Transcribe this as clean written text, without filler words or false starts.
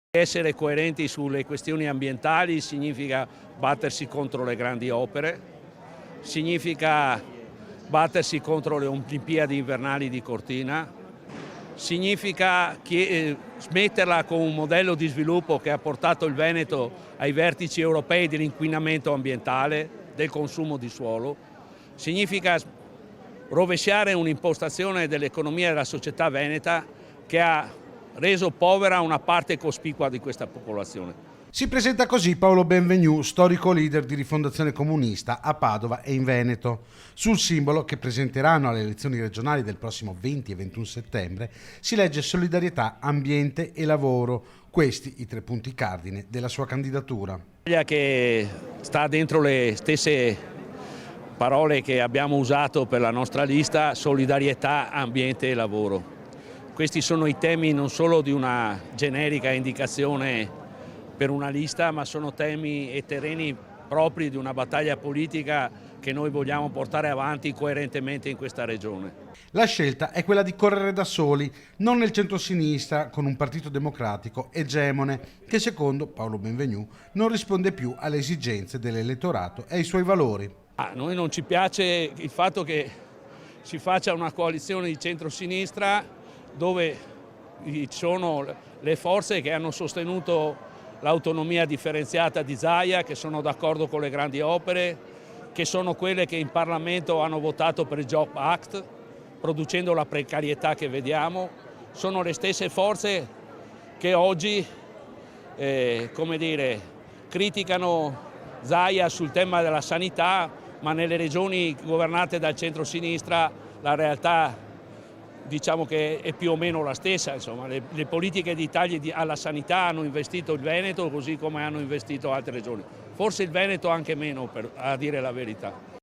Essere coerenti sulle questioni ambientali significa battersi contro le grandi opere, significa battersi contro le Olimpiadi invernali di Cortina, significa smetterla con un modello di sviluppo che ha portato il Veneto ai vertici europei dell'inquinamento ambientale, del consumo di suolo, significa rovesciare un'impostazione dell'economia e della società veneta che ha reso povera una parte cospicua di questa popolazione. Si presenta così Paolo Benvenu, storico leader di Rifondazione Comunista a Padova e in Veneto. Sul simbolo che presenteranno alle elezioni regionali del prossimo 20 e 21 settembre si legge solidarietà, ambiente e lavoro. Questi i 3 punti cardine della sua candidatura. Che sta dentro le stesse parole che abbiamo usato per la nostra lista: solidarietà, ambiente e lavoro. Questi sono i temi non solo di una generica indicazione per una lista, ma sono temi e terreni propri di una battaglia politica che noi vogliamo portare avanti coerentemente in questa regione. La scelta è quella di correre da soli, non nel centro-sinistra con un partito democratico egemone che secondo Paolo Benvenu non risponde più alle esigenze dell'elettorato e ai suoi valori. A noi non ci piace il fatto che si faccia una coalizione di centro-sinistra dove ci sono le forze che hanno sostenuto l'autonomia differenziata di Zaia, che sono d'accordo con le grandi opere, che sono quelle che in Parlamento hanno votato per il Job Act, producendo la precarietà che vediamo. Sono le stesse forze che oggi criticano Zaia sul tema della sanità, ma nelle regioni governate dal centro-sinistra la realtà diciamo che è più o meno la stessa. Insomma, le politiche di tagli alla sanità hanno investito il Veneto così come hanno investito altre regioni. Forse il Veneto anche meno, a dire la verità.